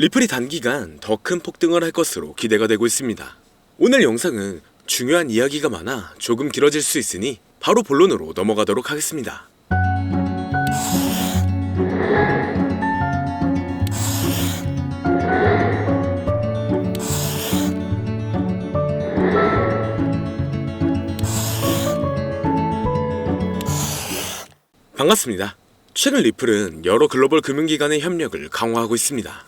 리플이 단기간 더 큰 폭등을 할 것으로 기대가 되고 있습니다. 오늘 영상은 중요한 이야기가 많아 조금 길어질 수 있으니 바로 본론으로 넘어가도록 하겠습니다. 반갑습니다. 최근 리플은 여러 글로벌 금융기관의 협력을 강화하고 있습니다.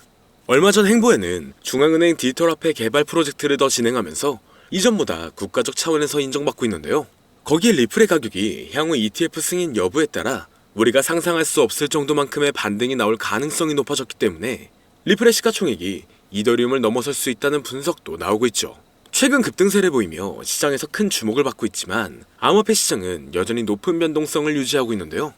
얼마 전 행보에는 중앙은행 디지털화폐 개발 프로젝트를 더 진행하면서 이전보다 국가적 차원에서 인정받고 있는데요. 거기에 리플의 가격이 향후 ETF 승인 여부에 따라 우리가 상상할 수 없을 정도만큼의 반등이 나올 가능성이 높아졌기 때문에 리플의 시가총액이 이더리움을 넘어설 수 있다는 분석도 나오고 있죠. 최근 급등세를 보이며 시장에서 큰 주목을 받고 있지만 암호화폐 시장은 여전히 높은 변동성을 유지하고 있는데요.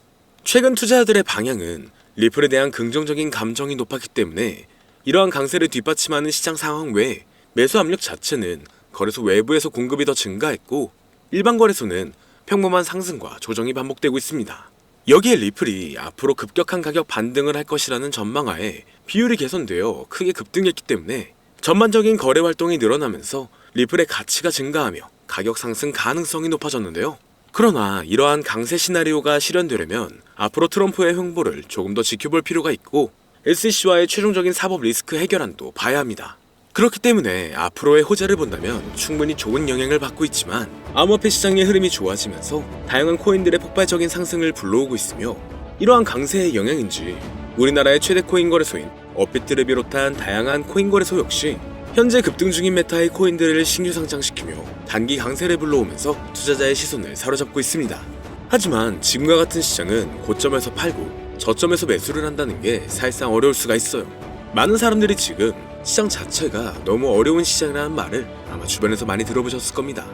최근 투자자들의 방향은 리플에 대한 긍정적인 감정이 높았기 때문에 이러한 강세를 뒷받침하는 시장 상황 외에 매수 압력 자체는 거래소 외부에서 공급이 더 증가했고 일반 거래소는 평범한 상승과 조정이 반복되고 있습니다. 여기에 리플이 앞으로 급격한 가격 반등을 할 것이라는 전망하에 비율이 개선되어 크게 급등했기 때문에 전반적인 거래 활동이 늘어나면서 리플의 가치가 증가하며 가격 상승 가능성이 높아졌는데요. 그러나 이러한 강세 시나리오가 실현되려면 앞으로 트럼프의 횡보를 조금 더 지켜볼 필요가 있고 SEC와의 최종적인 사법 리스크 해결안도 봐야 합니다. 그렇기 때문에 앞으로의 호재를 본다면 충분히 좋은 영향을 받고 있지만 암호화폐 시장의 흐름이 좋아지면서 다양한 코인들의 폭발적인 상승을 불러오고 있으며 이러한 강세의 영향인지 우리나라의 최대 코인 거래소인 업비트를 비롯한 다양한 코인 거래소 역시 현재 급등 중인 메타의 코인들을 신규 상장시키며 단기 강세를 불러오면서 투자자의 시선을 사로잡고 있습니다. 하지만 지금과 같은 시장은 고점에서 팔고 저점에서 매수를 한다는 게 사실상 어려울 수가 있어요. 많은 사람들이 지금 시장 자체가 너무 어려운 시장이라는 말을 아마 주변에서 많이 들어보셨을 겁니다.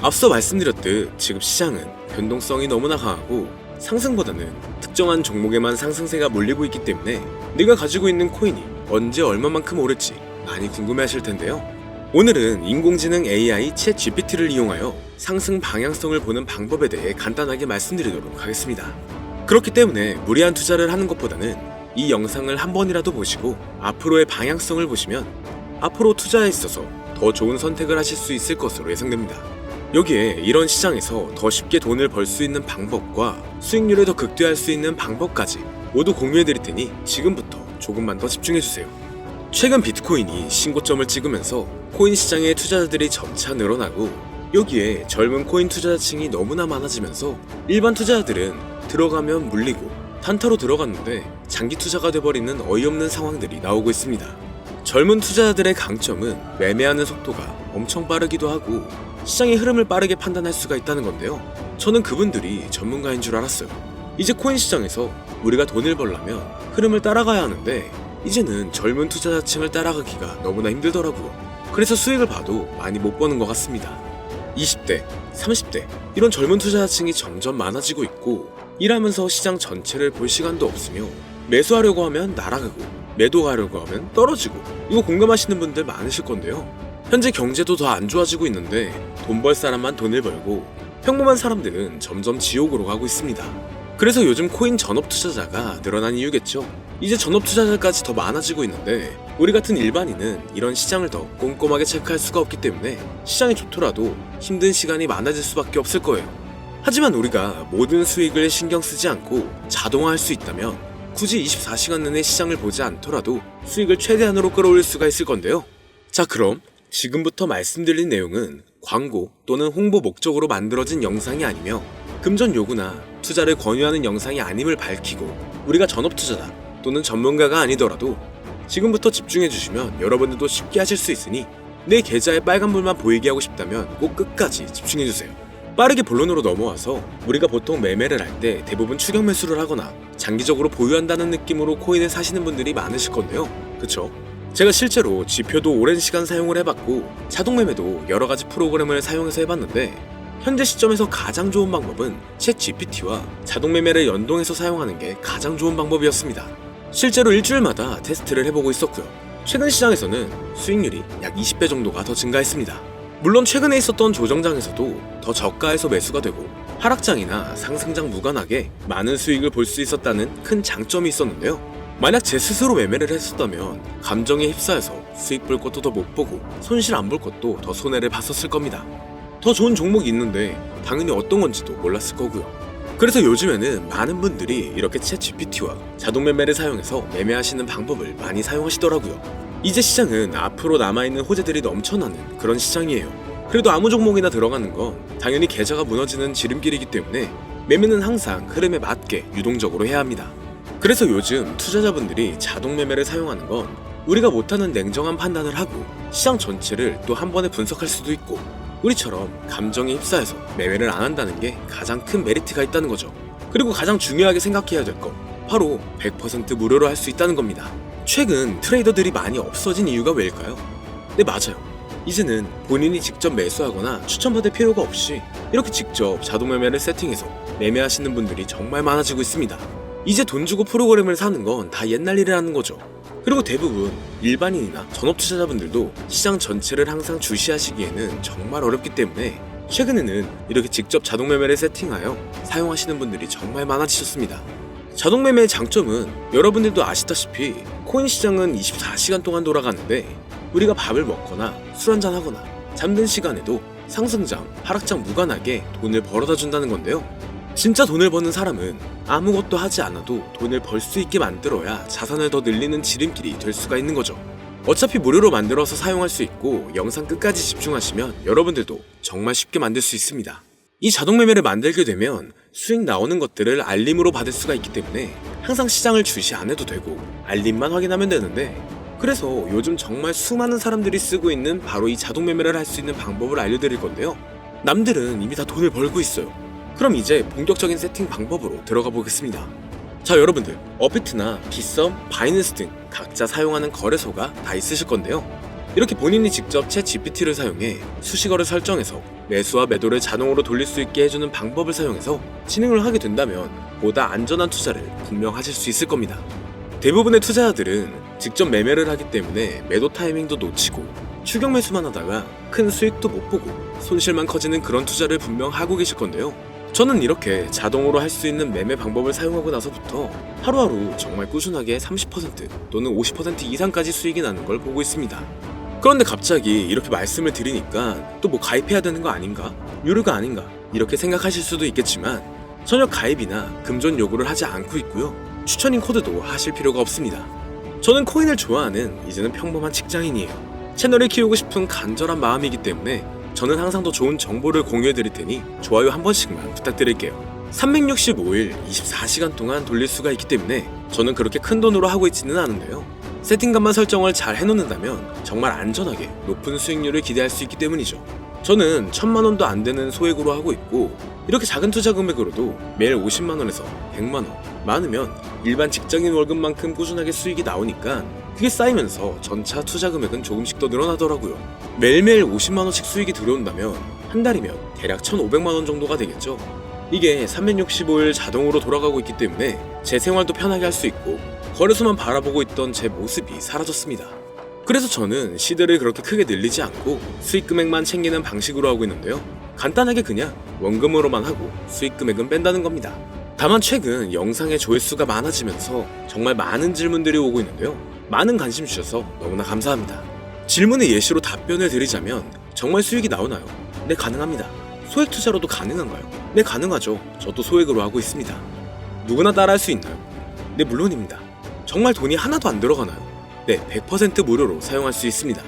앞서 말씀드렸듯 지금 시장은 변동성이 너무나 강하고 상승보다는 특정한 종목에만 상승세가 몰리고 있기 때문에 내가 가지고 있는 코인이 언제 얼마만큼 오를지 많이 궁금해하실 텐데요. 오늘은 인공지능 AI 챗 GPT를 이용하여 상승 방향성을 보는 방법에 대해 간단하게 말씀드리도록 하겠습니다. 그렇기 때문에 무리한 투자를 하는 것보다는 이 영상을 한 번이라도 보시고 앞으로의 방향성을 보시면 앞으로 투자에 있어서 더 좋은 선택을 하실 수 있을 것으로 예상됩니다. 여기에 이런 시장에서 더 쉽게 돈을 벌 수 있는 방법과 수익률을 더 극대화할 수 있는 방법까지 모두 공유해드릴 테니 지금부터 조금만 더 집중해주세요. 최근 비트코인이 신고점을 찍으면서 코인 시장의 투자자들이 점차 늘어나고 여기에 젊은 코인 투자자층이 너무나 많아지면서 일반 투자자들은 들어가면 물리고 단타로 들어갔는데 장기 투자가 돼버리는 어이없는 상황들이 나오고 있습니다. 젊은 투자자들의 강점은 매매하는 속도가 엄청 빠르기도 하고 시장의 흐름을 빠르게 판단할 수가 있다는 건데요. 저는 그분들이 전문가인 줄 알았어요. 이제 코인 시장에서 우리가 돈을 벌려면 흐름을 따라가야 하는데 이제는 젊은 투자자층을 따라가기가 너무나 힘들더라고요. 그래서 수익을 봐도 많이 못 버는 것 같습니다. 20대, 30대 이런 젊은 투자자층이 점점 많아지고 있고 일하면서 시장 전체를 볼 시간도 없으며 매수하려고 하면 날아가고 매도하려고 하면 떨어지고 이거 공감하시는 분들 많으실 건데요. 현재 경제도 더 안 좋아지고 있는데 돈 벌 사람만 돈을 벌고 평범한 사람들은 점점 지옥으로 가고 있습니다. 그래서 요즘 코인 전업 투자자가 늘어난 이유겠죠. 이제 전업 투자자까지 더 많아지고 있는데 우리 같은 일반인은 이런 시장을 더 꼼꼼하게 체크할 수가 없기 때문에 시장이 좋더라도 힘든 시간이 많아질 수밖에 없을 거예요. 하지만 우리가 모든 수익을 신경 쓰지 않고 자동화할 수 있다면 굳이 24시간 내내 시장을 보지 않더라도 수익을 최대한으로 끌어올릴 수가 있을 건데요. 자, 그럼 지금부터 말씀드린 내용은 광고 또는 홍보 목적으로 만들어진 영상이 아니며 금전 요구나 투자를 권유하는 영상이 아님을 밝히고 우리가 전업 투자자 또는 전문가가 아니더라도 지금부터 집중해주시면 여러분들도 쉽게 하실 수 있으니 내 계좌에 빨간불만 보이게 하고 싶다면 꼭 끝까지 집중해주세요. 빠르게 본론으로 넘어와서 우리가 보통 매매를 할 때 대부분 추격 매수를 하거나 장기적으로 보유한다는 느낌으로 코인을 사시는 분들이 많으실 건데요. 그쵸? 제가 실제로 지표도 오랜 시간 사용을 해봤고 자동 매매도 여러가지 프로그램을 사용해서 해봤는데 현재 시점에서 가장 좋은 방법은 챗 GPT와 자동 매매를 연동해서 사용하는 게 가장 좋은 방법이었습니다. 실제로 일주일마다 테스트를 해보고 있었고요. 최근 시장에서는 수익률이 약 20배 정도가 더 증가했습니다. 물론 최근에 있었던 조정장에서도 더 저가에서 매수가 되고 하락장이나 상승장 무관하게 많은 수익을 볼 수 있었다는 큰 장점이 있었는데요. 만약 제 스스로 매매를 했었다면 감정에 휩싸여서 수익 볼 것도 더 못 보고 손실 안 볼 것도 더 손해를 봤었을 겁니다. 더 좋은 종목이 있는데 당연히 어떤 건지도 몰랐을 거고요. 그래서 요즘에는 많은 분들이 이렇게 챗 GPT와 자동 매매를 사용해서 매매하시는 방법을 많이 사용하시더라고요. 이제 시장은 앞으로 남아있는 호재들이 넘쳐나는 그런 시장이에요. 그래도 아무 종목이나 들어가는 건 당연히 계좌가 무너지는 지름길이기 때문에 매매는 항상 흐름에 맞게 유동적으로 해야 합니다. 그래서 요즘 투자자분들이 자동 매매를 사용하는 건 우리가 못하는 냉정한 판단을 하고 시장 전체를 또 한 번에 분석할 수도 있고 우리처럼 감정에 휩싸여서 매매를 안 한다는 게 가장 큰 메리트가 있다는 거죠. 그리고 가장 중요하게 생각해야 될 건 바로 100% 무료로 할 수 있다는 겁니다. 최근 트레이더들이 많이 없어진 이유가 왜일까요? 네, 맞아요. 이제는 본인이 직접 매수하거나 추천받을 필요가 없이 이렇게 직접 자동 매매를 세팅해서 매매하시는 분들이 정말 많아지고 있습니다. 이제 돈 주고 프로그램을 사는 건 다 옛날 일이라는 거죠. 그리고 대부분 일반인이나 전업 투자자분들도 시장 전체를 항상 주시하시기에는 정말 어렵기 때문에 최근에는 이렇게 직접 자동 매매를 세팅하여 사용하시는 분들이 정말 많아지셨습니다. 자동 매매의 장점은 여러분들도 아시다시피 코인 시장은 24시간 동안 돌아가는데 우리가 밥을 먹거나 술 한잔 하거나 잠든 시간에도 상승장, 하락장 무관하게 돈을 벌어다 준다는 건데요. 진짜 돈을 버는 사람은 아무것도 하지 않아도 돈을 벌 수 있게 만들어야 자산을 더 늘리는 지름길이 될 수가 있는 거죠. 어차피 무료로 만들어서 사용할 수 있고 영상 끝까지 집중하시면 여러분들도 정말 쉽게 만들 수 있습니다. 이 자동 매매를 만들게 되면 수익 나오는 것들을 알림으로 받을 수가 있기 때문에 항상 시장을 주시 안 해도 되고 알림만 확인하면 되는데, 그래서 요즘 정말 수많은 사람들이 쓰고 있는 바로 이 자동 매매를 할 수 있는 방법을 알려드릴 건데요. 남들은 이미 다 돈을 벌고 있어요. 그럼 이제 본격적인 세팅 방법으로 들어가 보겠습니다. 자, 여러분들 업비트나 빗썸, 바이낸스 등 각자 사용하는 거래소가 다 있으실 건데요. 이렇게 본인이 직접 챗 GPT를 사용해 수식어를 설정해서 매수와 매도를 자동으로 돌릴 수 있게 해주는 방법을 사용해서 진행을 하게 된다면 보다 안전한 투자를 분명 하실 수 있을 겁니다. 대부분의 투자자들은 직접 매매를 하기 때문에 매도 타이밍도 놓치고 추격 매수만 하다가 큰 수익도 못 보고 손실만 커지는 그런 투자를 분명 하고 계실 건데요. 저는 이렇게 자동으로 할 수 있는 매매 방법을 사용하고 나서부터 하루하루 정말 꾸준하게 30% 또는 50% 이상까지 수익이 나는 걸 보고 있습니다. 그런데 갑자기 이렇게 말씀을 드리니까 또 뭐 가입해야 되는 거 아닌가? 유료가 아닌가? 이렇게 생각하실 수도 있겠지만 전혀 가입이나 금전 요구를 하지 않고 있고요. 추천인 코드도 하실 필요가 없습니다. 저는 코인을 좋아하는 이제는 평범한 직장인이에요. 채널을 키우고 싶은 간절한 마음이기 때문에 저는 항상 더 좋은 정보를 공유해드릴 테니 좋아요 한 번씩만 부탁드릴게요. 365일 24시간 동안 돌릴 수가 있기 때문에 저는 그렇게 큰 돈으로 하고 있지는 않은데요. 세팅값만 설정을 잘 해놓는다면 정말 안전하게 높은 수익률을 기대할 수 있기 때문이죠. 저는 1000만원도 안 되는 소액으로 하고 있고 이렇게 작은 투자 금액으로도 매일 50만원에서 100만원, 많으면 일반 직장인 월급만큼 꾸준하게 수익이 나오니까 그게 쌓이면서 전차 투자 금액은 조금씩 더 늘어나더라고요. 매일매일 50만원씩 수익이 들어온다면 한 달이면 대략 1500만원 정도가 되겠죠. 이게 365일 자동으로 돌아가고 있기 때문에 제 생활도 편하게 할 수 있고 거래소만 바라보고 있던 제 모습이 사라졌습니다. 그래서 저는 시드를 그렇게 크게 늘리지 않고 수익 금액만 챙기는 방식으로 하고 있는데요. 간단하게 그냥 원금으로만 하고 수익 금액은 뺀다는 겁니다. 다만 최근 영상의 조회수가 많아지면서 정말 많은 질문들이 오고 있는데요. 많은 관심 주셔서 너무나 감사합니다. 질문의 예시로 답변을 드리자면 정말 수익이 나오나요? 네, 가능합니다. 소액 투자로도 가능한가요? 네, 가능하죠. 저도 소액으로 하고 있습니다. 누구나 따라할 수 있나요? 네, 물론입니다. 정말 돈이 하나도 안 들어가나요? 네, 100% 무료로 사용할 수 있습니다.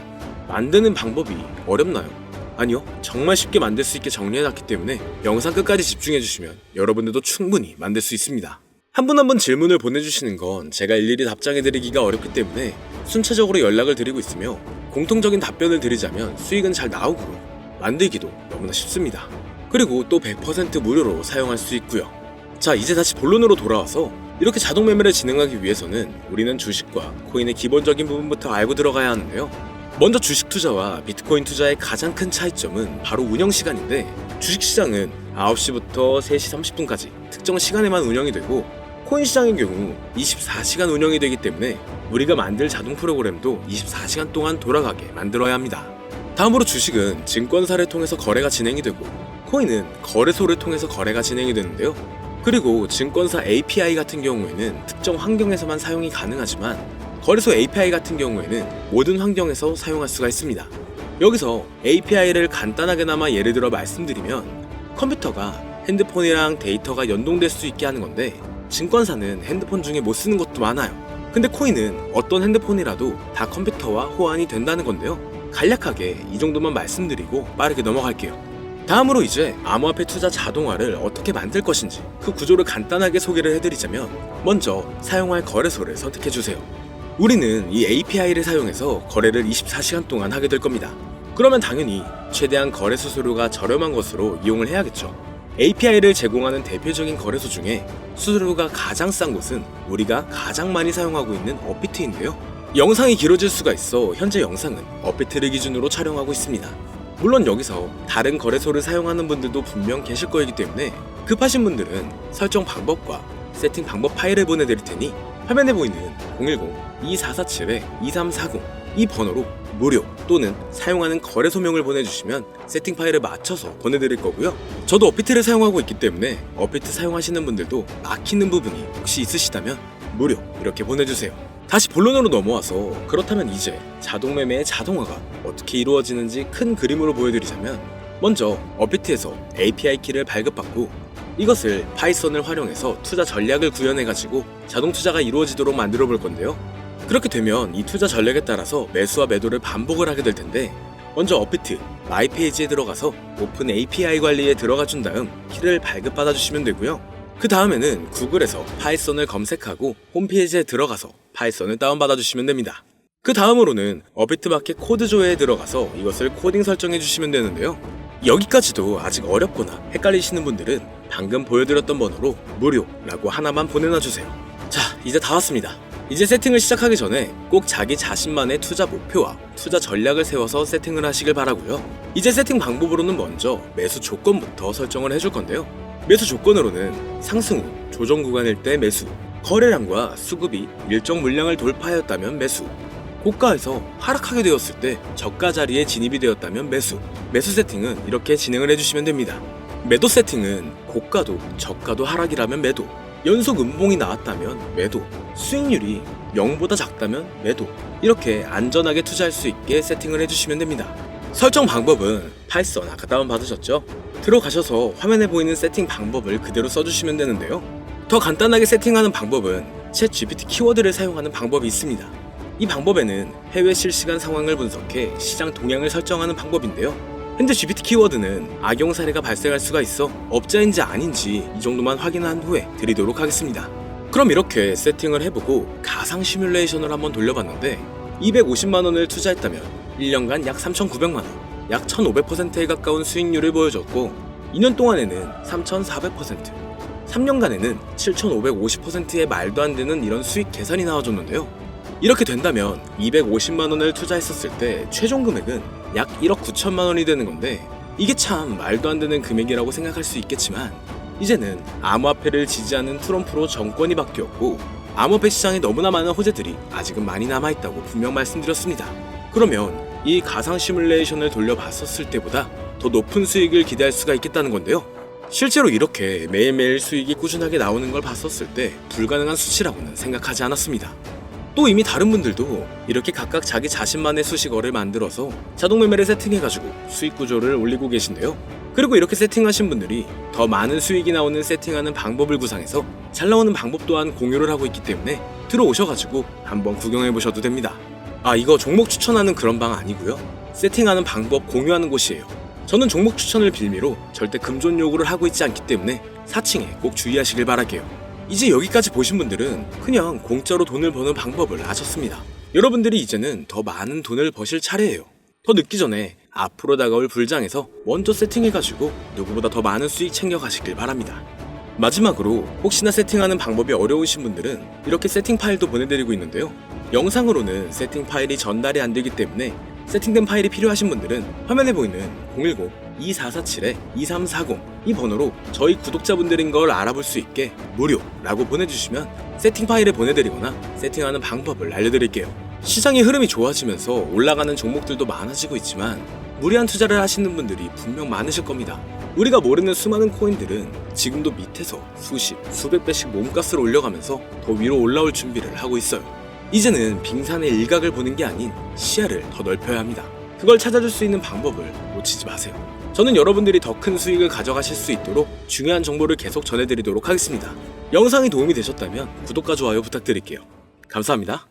만드는 방법이 어렵나요? 아니요, 정말 쉽게 만들 수 있게 정리해놨기 때문에 영상 끝까지 집중해주시면 여러분들도 충분히 만들 수 있습니다. 한 분 한 분 질문을 보내주시는 건 제가 일일이 답장해드리기가 어렵기 때문에 순차적으로 연락을 드리고 있으며 공통적인 답변을 드리자면 수익은 잘 나오고 만들기도 너무나 쉽습니다. 그리고 또 100% 무료로 사용할 수 있고요. 자, 이제 다시 본론으로 돌아와서 이렇게 자동 매매를 진행하기 위해서는 우리는 주식과 코인의 기본적인 부분부터 알고 들어가야 하는데요. 먼저 주식 투자와 비트코인 투자의 가장 큰 차이점은 바로 운영 시간인데, 주식시장은 9시부터 3시 30분까지 특정 시간에만 운영이 되고 코인 시장의 경우 24시간 운영이 되기 때문에 우리가 만들 자동 프로그램도 24시간 동안 돌아가게 만들어야 합니다. 다음으로 주식은 증권사를 통해서 거래가 진행이 되고 코인은 거래소를 통해서 거래가 진행이 되는데요. 그리고 증권사 API 같은 경우에는 특정 환경에서만 사용이 가능하지만 거래소 API 같은 경우에는 모든 환경에서 사용할 수가 있습니다. 여기서 API를 간단하게나마 예를 들어 말씀드리면 컴퓨터가 핸드폰이랑 데이터가 연동될 수 있게 하는 건데 증권사는 핸드폰 중에 못 쓰는 것도 많아요. 근데 코인은 어떤 핸드폰이라도 다 컴퓨터와 호환이 된다는 건데요. 간략하게 이 정도만 말씀드리고 빠르게 넘어갈게요. 다음으로 이제 암호화폐 투자 자동화를 어떻게 만들 것인지 그 구조를 간단하게 소개를 해드리자면 먼저 사용할 거래소를 선택해주세요. 우리는 이 API를 사용해서 거래를 24시간 동안 하게 될 겁니다. 그러면 당연히 최대한 거래 수수료가 저렴한 것으로 이용을 해야겠죠. API를 제공하는 대표적인 거래소 중에 수수료가 가장 싼 곳은 우리가 가장 많이 사용하고 있는 업비트인데요. 영상이 길어질 수가 있어 현재 영상은 업비트를 기준으로 촬영하고 있습니다. 물론 여기서 다른 거래소를 사용하는 분들도 분명 계실 거이기 때문에 급하신 분들은 설정 방법과 세팅 방법 파일을 보내드릴 테니 화면에 보이는 010-2447-2340 이 번호로 무료 또는 사용하는 거래소명을 보내주시면 세팅 파일을 맞춰서 보내드릴 거고요. 저도 업비트를 사용하고 있기 때문에 업비트 사용하시는 분들도 막히는 부분이 혹시 있으시다면 무료 이렇게 보내주세요. 다시 본론으로 넘어와서 그렇다면 이제 자동매매의 자동화가 어떻게 이루어지는지 큰 그림으로 보여드리자면 먼저 업비트에서 API 키를 발급받고 이것을 파이썬을 활용해서 투자 전략을 구현해가지고 자동 투자가 이루어지도록 만들어 볼 건데요. 그렇게 되면 이 투자 전략에 따라서 매수와 매도를 반복을 하게 될 텐데 먼저 업비트 마이 페이지에 들어가서 오픈 API 관리에 들어가 준 다음 키를 발급받아 주시면 되고요. 그 다음에는 구글에서 파이썬을 검색하고 홈페이지에 들어가서 파이썬을 다운받아 주시면 됩니다. 그 다음으로는 업비트 마켓 코드 조회에 들어가서 이것을 코딩 설정해 주시면 되는데요. 여기까지도 아직 어렵거나 헷갈리시는 분들은 방금 보여드렸던 번호로 무료라고 하나만 보내놔 주세요. 자, 이제 다 왔습니다. 이제 세팅을 시작하기 전에 꼭 자기 자신만의 투자 목표와 투자 전략을 세워서 세팅을 하시길 바라고요. 이제 세팅 방법으로는 먼저 매수 조건부터 설정을 해줄 건데요. 매수 조건으로는 상승 후 조정 구간일 때 매수, 거래량과 수급이 일정 물량을 돌파하였다면 매수, 고가에서 하락하게 되었을 때 저가 자리에 진입이 되었다면 매수 세팅은 이렇게 진행을 해주시면 됩니다. 매도 세팅은 고가도 저가도 하락이라면 매도, 연속 음봉이 나왔다면 매도, 수익률이 0보다 작다면 매도, 이렇게 안전하게 투자할 수 있게 세팅을 해주시면 됩니다. 설정 방법은 파이썬 아까 다운받으셨죠? 들어가셔서 화면에 보이는 세팅 방법을 그대로 써주시면 되는데요. 더 간단하게 세팅하는 방법은 챗 GPT 키워드를 사용하는 방법이 있습니다. 이 방법에는 해외 실시간 상황을 분석해 시장 동향을 설정하는 방법인데요. 현재 GPT 키워드는 악용 사례가 발생할 수가 있어 업자인지 아닌지 이 정도만 확인한 후에 드리도록 하겠습니다. 그럼 이렇게 세팅을 해보고 가상 시뮬레이션을 한번 돌려봤는데 250만원을 투자했다면 1년간 약 3,900만원, 약 1,500%에 가까운 수익률을 보여줬고 2년 동안에는 3,400%, 3년간에는 7,550%의 말도 안 되는 이런 수익 계산이 나와줬는데요. 이렇게 된다면 250만원을 투자했었을 때 최종 금액은 약 1억 9천만원이 되는 건데 이게 참 말도 안 되는 금액이라고 생각할 수 있겠지만 이제는 암호화폐를 지지하는 트럼프로 정권이 바뀌었고 암호화폐 시장에 너무나 많은 호재들이 아직은 많이 남아있다고 분명 말씀드렸습니다. 그러면 이 가상 시뮬레이션을 돌려봤었을 때보다 더 높은 수익을 기대할 수가 있겠다는 건데요. 실제로 이렇게 매일매일 수익이 꾸준하게 나오는 걸 봤었을 때 불가능한 수치라고는 생각하지 않았습니다. 또 이미 다른 분들도 이렇게 각각 자기 자신만의 수식어를 만들어서 자동 매매를 세팅해가지고 수익 구조를 올리고 계신데요. 그리고 이렇게 세팅하신 분들이 더 많은 수익이 나오는 세팅하는 방법을 구상해서 잘 나오는 방법 또한 공유를 하고 있기 때문에 들어오셔가지고 한번 구경해보셔도 됩니다. 아, 이거 종목 추천하는 그런 방 아니고요. 세팅하는 방법 공유하는 곳이에요. 저는 종목 추천을 빌미로 절대 금전 요구를 하고 있지 않기 때문에 사칭에 꼭 주의하시길 바랄게요. 이제 여기까지 보신 분들은 그냥 공짜로 돈을 버는 방법을 아셨습니다. 여러분들이 이제는 더 많은 돈을 버실 차례예요. 더 늦기 전에 앞으로 다가올 불장에서 먼저 세팅해가지고 누구보다 더 많은 수익 챙겨가시길 바랍니다. 마지막으로 혹시나 세팅하는 방법이 어려우신 분들은 이렇게 세팅 파일도 보내드리고 있는데요. 영상으로는 세팅 파일이 전달이 안 되기 때문에 세팅된 파일이 필요하신 분들은 화면에 보이는 010-2447-2340 이 번호로 저희 구독자분들인 걸 알아볼 수 있게 무료라고 보내주시면 세팅 파일을 보내드리거나 세팅하는 방법을 알려드릴게요. 시장의 흐름이 좋아지면서 올라가는 종목들도 많아지고 있지만 무리한 투자를 하시는 분들이 분명 많으실 겁니다. 우리가 모르는 수많은 코인들은 지금도 밑에서 수십, 수백 배씩 몸값을 올려가면서 더 위로 올라올 준비를 하고 있어요. 이제는 빙산의 일각을 보는 게 아닌 시야를 더 넓혀야 합니다. 그걸 찾아줄 수 있는 방법을 놓치지 마세요. 저는 여러분들이 더 큰 수익을 가져가실 수 있도록 중요한 정보를 계속 전해드리도록 하겠습니다. 영상이 도움이 되셨다면 구독과 좋아요 부탁드릴게요. 감사합니다.